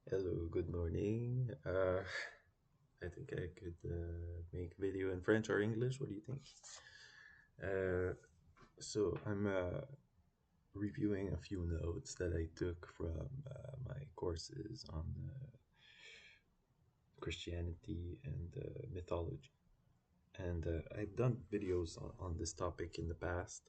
Hello, good morning. I think I could make video in French or English. What do you think? Uh, I'm reviewing a few notes that I took from my courses on Christianity and mythology. And I've done videos on this topic in the past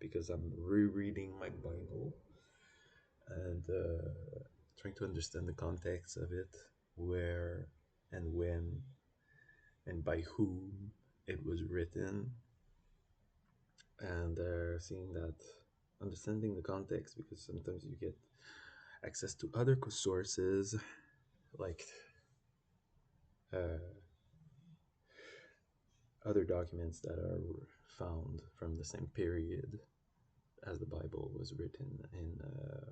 because I'm rereading my Bible and trying to understand the context of it, where and when and by whom it was written, and seeing that, understanding the context, because sometimes you get access to other sources like uh, other documents that are found from the same period as the Bible was written in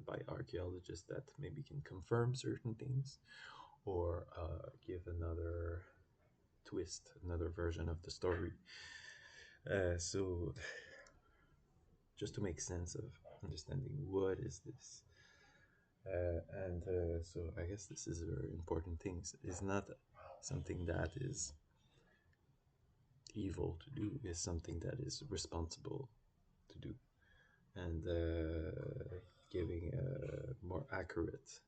by archaeologists that maybe can confirm certain things or give another twist, another version of the story. So just to make sense of understanding what is this. And so I guess this is a very important thing. It's not something that is evil to do. It's something that is responsible to do, and giving a more accurate.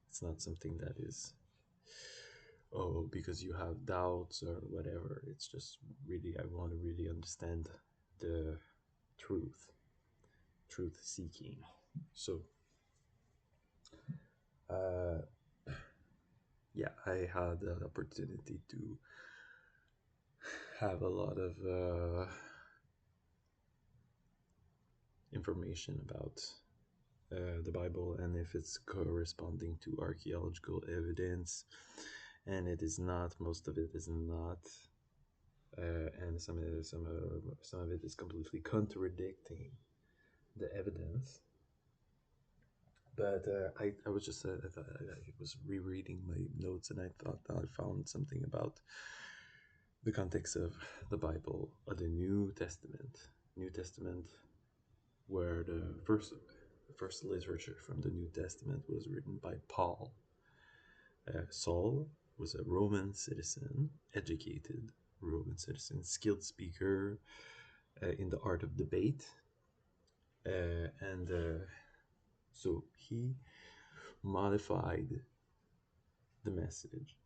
It's not something that is because you have doubts or whatever. It's just really I want to really understand the truth, truth seeking. So uh, yeah, I had the opportunity to have a lot of information about the Bible and if it's corresponding to archaeological evidence, and it is not. Most of it is not, and some of it is completely contradicting the evidence. But I was just I was rereading my notes and I thought I found something about the context of the Bible or the New Testament. New Testament, where the first literature from the New Testament was written by Paul. Saul was a Roman citizen, educated Roman citizen, skilled speaker in the art of debate, and so he modified the message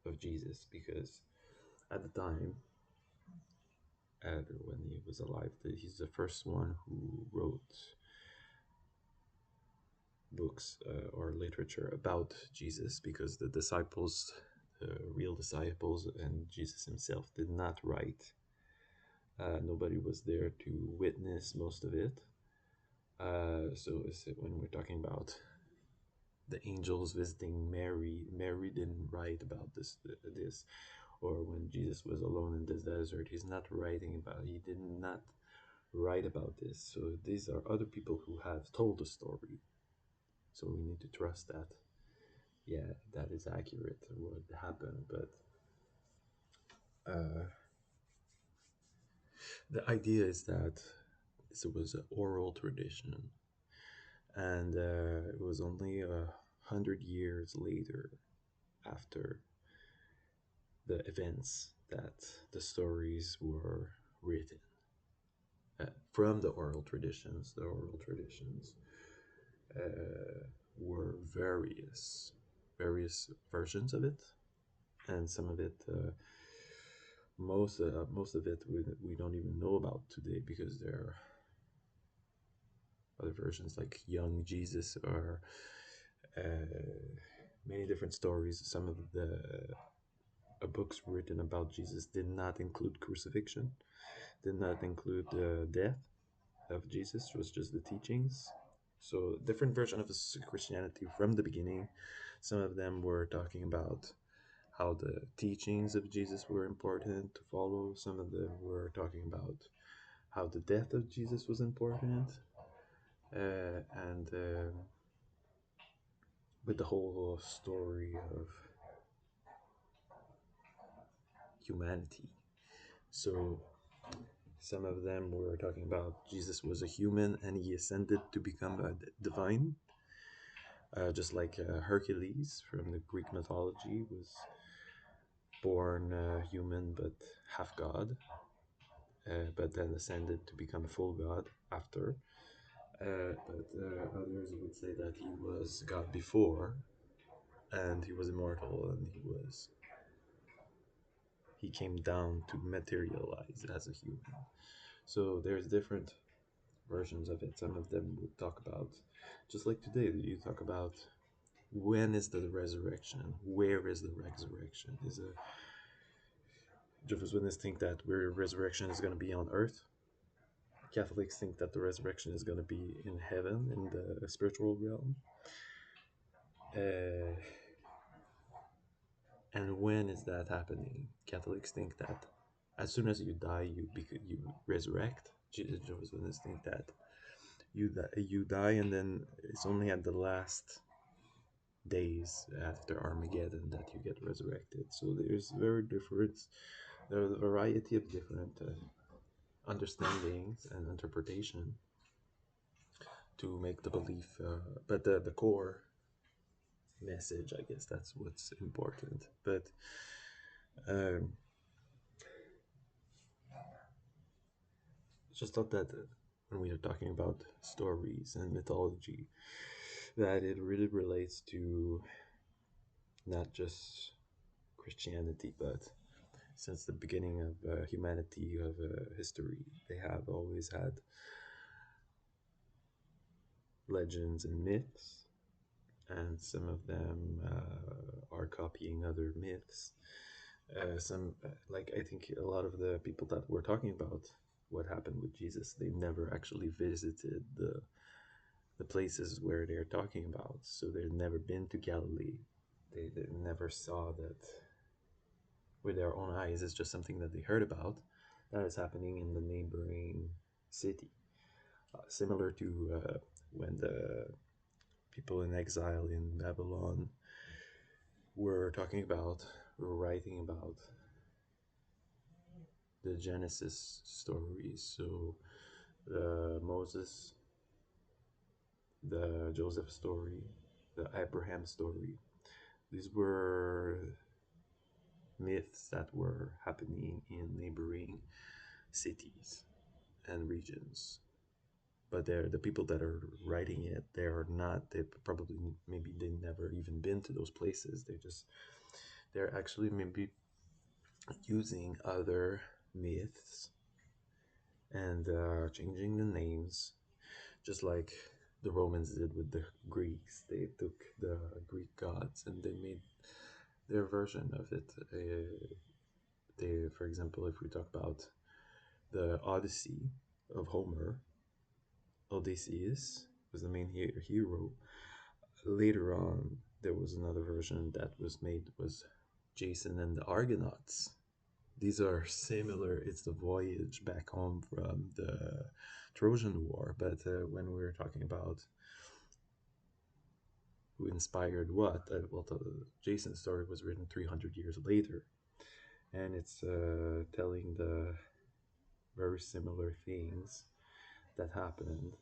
of Jesus because at the time, when he was alive, he's the first one who wrote books or literature about Jesus, because the disciples, the real disciples, and Jesus himself did not write. Nobody was there to witness most of it. So when we're talking about the angels visiting Mary, Mary didn't write about this, or when Jesus was alone in the desert, he's not writing about. He did not write about this. So these are other people who have told the story. So we need to trust that. Yeah, that is accurate what happened, but uh, the idea is that this was an oral tradition, and it was only 100 years later, after the events, that the stories were written from the oral traditions. The oral traditions were various versions of it, and some of it. Most of it we don't even know about today, because there are other versions like young Jesus, or many different stories. Some of the books written about Jesus did not include crucifixion, did not include the death of Jesus. It was just the teachings. So different version of Christianity from the beginning. Some of them were talking about how the teachings of Jesus were important to follow. Some of them were talking about how the death of Jesus was important, and with the whole story of humanity. So some of them were talking about Jesus was a human and he ascended to become a divine. Just like Hercules from the Greek mythology was born human but half god, but then ascended to become a full god after. But others would say that he was God before, and he was immortal, and he came down to materialize as a human. So there's different versions of it. Some of them would talk about, just like today, you talk about when is the resurrection? Where is the resurrection? Is a Jehovah's Witnesses think that where resurrection is going to be on earth. Catholics think that the resurrection is going to be in heaven, in the spiritual realm. Uh, and when is that happening? Catholics think that as soon as you die, you resurrect. Jehovah's Witnesses think that you die, and then it's only at the last days after Armageddon that you get resurrected. So there's very different. There's a variety of different understandings and interpretation to make the belief, but the core message, I guess that's what's important. But um, just thought that when we are talking about stories and mythology, that it really relates to not just Christianity, but since the beginning of humanity, of history, they have always had legends and myths, and some of them are copying other myths. Some, like I think a lot of the people that we're talking about, what happened with Jesus, they never actually visited the places where they're talking about. So they've never been to Galilee. They never saw that with their own eyes. It's just something that they heard about that is happening in the neighboring city. Similar to when the people in exile in Babylon were talking about, were writing about the Genesis stories. So the Moses, the Joseph story, the Abraham story. These were myths that were happening in neighboring cities and regions. But they're the people that are writing it. They are not. They probably maybe they never even been to those places. They're actually maybe using other myths and changing the names, just like the Romans did with the Greeks. They took the Greek gods and they made their version of it. For example, if we talk about the Odyssey of Homer, Odysseus was the main hero. Later on, there was another version that was made, was Jason and the Argonauts. These are similar. It's the voyage back home from the Trojan War. But when we're talking about who inspired what, well, the Jason story was written 300 years later, and it's telling the very similar things that happened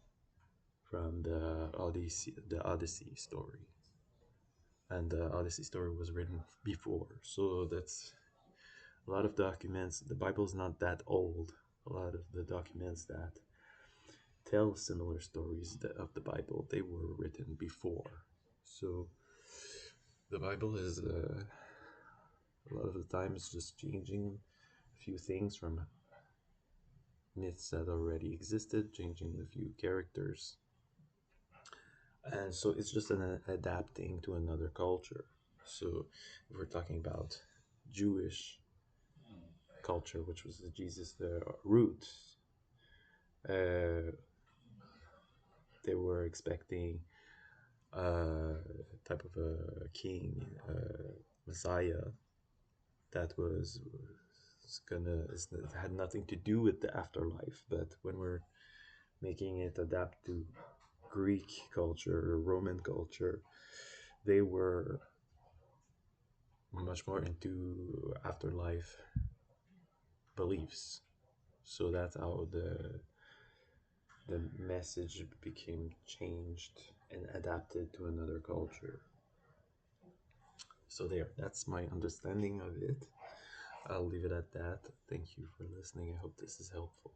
from the Odyssey story. And the Odyssey story was written before, so that's a lot of documents. The Bible's not that old. A lot of the documents that tell similar stories of the Bible, they were written before. So the Bible is a lot of the times just changing a few things from myths that already existed, changing a few characters. And so it's just an adapting to another culture. So if we're talking about Jewish culture, which was the Jesus the roots, uh, they were expecting a type of a king, Messiah that had nothing to do with the afterlife. But when we're making it adapt to Greek culture, Roman culture, they were much more into afterlife beliefs. So that's how the message became changed and adapted to another culture. So there, that's my understanding of it. I'll leave it at that. Thank you for listening. I hope this is helpful.